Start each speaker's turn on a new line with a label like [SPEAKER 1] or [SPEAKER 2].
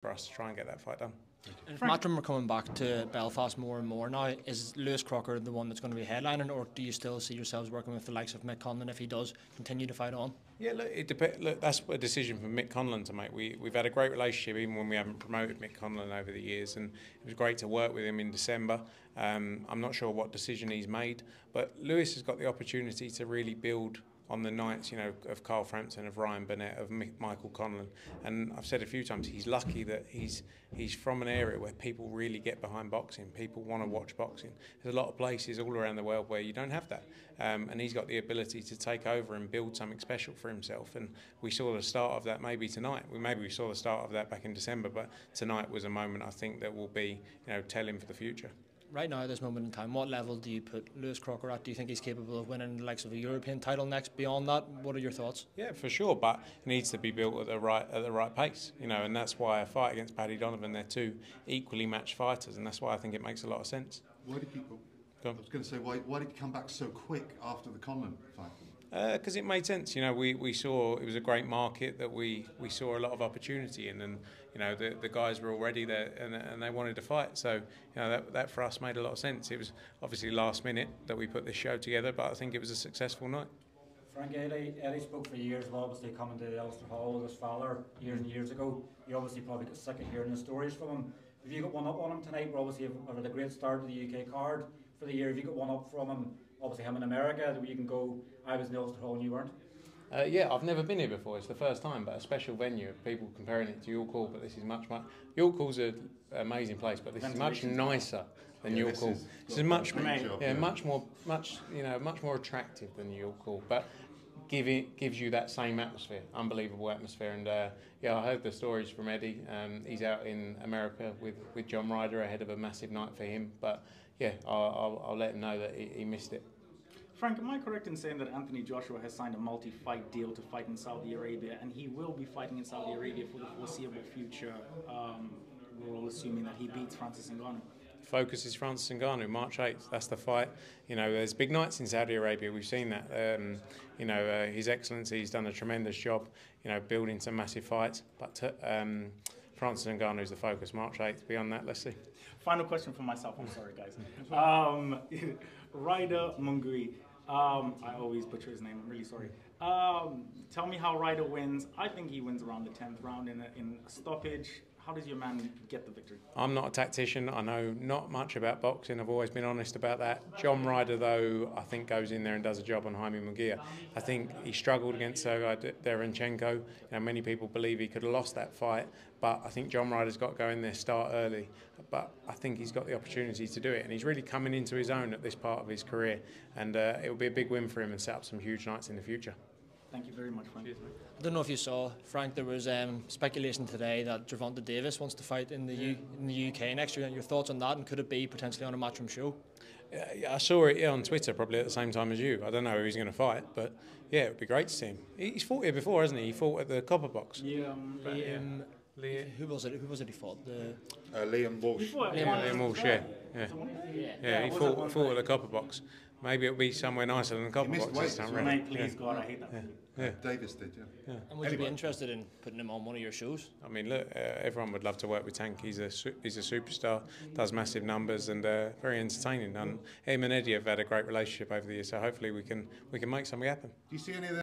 [SPEAKER 1] for us to try and get that fight done.
[SPEAKER 2] And if Matchroom are coming back to Belfast more and more now, is Lewis Crocker the one that's going to be headlining, or do you still see yourselves working with the likes of Mick Conlan if he does continue to fight on?
[SPEAKER 1] Yeah, look, it depends. Look, that's a decision for Mick Conlan to make. We've had a great relationship even when we haven't promoted Mick Conlan over the years, and it was great to work with him in December. I'm not sure what decision he's made, but Lewis has got the opportunity to really build on the nights, of Carl Frampton, of Ryan Burnett, of Michael Conlan. And I've said a few times, he's lucky that he's from an area where people really get behind boxing. People want to watch boxing. There's a lot of places all around the world where you don't have that. And he's got the ability to take over and build something special for himself. And we saw the start of that maybe tonight. Maybe we saw the start of that back in December, but tonight was a moment I think that will be, telling for the future.
[SPEAKER 2] Right now, at this moment in time, what level do you put Lewis Crocker at? Do you think he's capable of winning the likes of a European title next? Beyond that, what are your thoughts?
[SPEAKER 1] Yeah, for sure, but it needs to be built at the right pace, and that's why a fight against Paddy Donovan, they're two equally matched fighters, and that's why I think it makes a lot of sense.
[SPEAKER 3] Why did people? I was going to say, why did he come back so quick after the Conlan fight?
[SPEAKER 1] Because it made sense. We saw it was a great market that we saw a lot of opportunity in, and the guys were already there and they wanted to fight. So that for us made a lot of sense. It was obviously last minute that we put this show together, but I think it was a successful night.
[SPEAKER 4] Frank, Eddie spoke for years of obviously coming to Ulster Hall with his father years and years ago. You obviously probably got sick of hearing the stories from him. Have you got one up on him tonight? We're obviously having a great start to the UK card for the year. Have you got one up from him? Obviously him in America, where you can go, I was in the Ulster Hall and you weren't?
[SPEAKER 1] Yeah, I've never been here before. It's the first time, but a special venue. People comparing it to York Hall, but this is much. York Hall's an amazing place, but this is much nicer than York Hall. This is much more attractive than York Hall, but gives you that same atmosphere, unbelievable atmosphere. And I heard the stories from Eddie. He's out in America with John Ryder ahead of a massive night for him. But yeah, I'll let him know that he missed it.
[SPEAKER 5] Frank, am I correct in saying that Anthony Joshua has signed a multi-fight deal to fight in Saudi Arabia, and he will be fighting in Saudi Arabia for the foreseeable future? We're all assuming that he beats Francis Ngannou.
[SPEAKER 1] Focus is Francis Ngannou, March 8th. That's the fight. There's big nights in Saudi Arabia. We've seen that. His Excellency, he's done a tremendous job, building some massive fights. But Francis Ngannou is the focus, March 8th. Beyond that, let's see.
[SPEAKER 5] Final question for myself. I'm sorry, guys. Ryder Mungui. I always butcher his name. I'm really sorry. Tell me how Ryder wins. I think he wins around the 10th round in a stoppage. How does your man get the victory? I'm
[SPEAKER 1] not a tactician. I know not much about boxing. I've always been honest about that. John Ryder, though, I think goes in there and does a job on Jaime Munguia. I think he struggled against Sergei Derenchenko. Many people believe he could have lost that fight, but I think John Ryder's got to go in there, start early. But I think he's got the opportunity to do it, and he's really coming into his own at this part of his career. And it will be a big win for him and set up some huge nights in the future.
[SPEAKER 5] Thank you very much, Frank.
[SPEAKER 2] I don't know if you saw, Frank, there was speculation today that Gervonta Davis wants to fight in the UK next year. Your thoughts on that, and could it be potentially on a Matchroom show?
[SPEAKER 1] Yeah, I saw it on Twitter probably at the same time as you. I don't know who he's going to fight, but yeah, it would be great to see him. He's fought here before, hasn't he? He fought at the Copper Box.
[SPEAKER 5] Yeah,
[SPEAKER 2] who was it? Who was it he fought?
[SPEAKER 3] Liam Walsh.
[SPEAKER 1] Liam Walsh, yeah. He fought at the Copper Box. Maybe it'll be somewhere nicer than the Copper Box this time round.
[SPEAKER 5] Mate, please, God, I hate that.
[SPEAKER 1] Yeah.
[SPEAKER 3] Davis did, yeah.
[SPEAKER 2] And would you be interested in putting him on one of your shows?
[SPEAKER 1] I mean, look, everyone would love to work with Tank. He's a superstar, does massive numbers, and very entertaining. And him and Eddie have had a great relationship over the years, so hopefully we can make something happen.
[SPEAKER 3] Do you see any of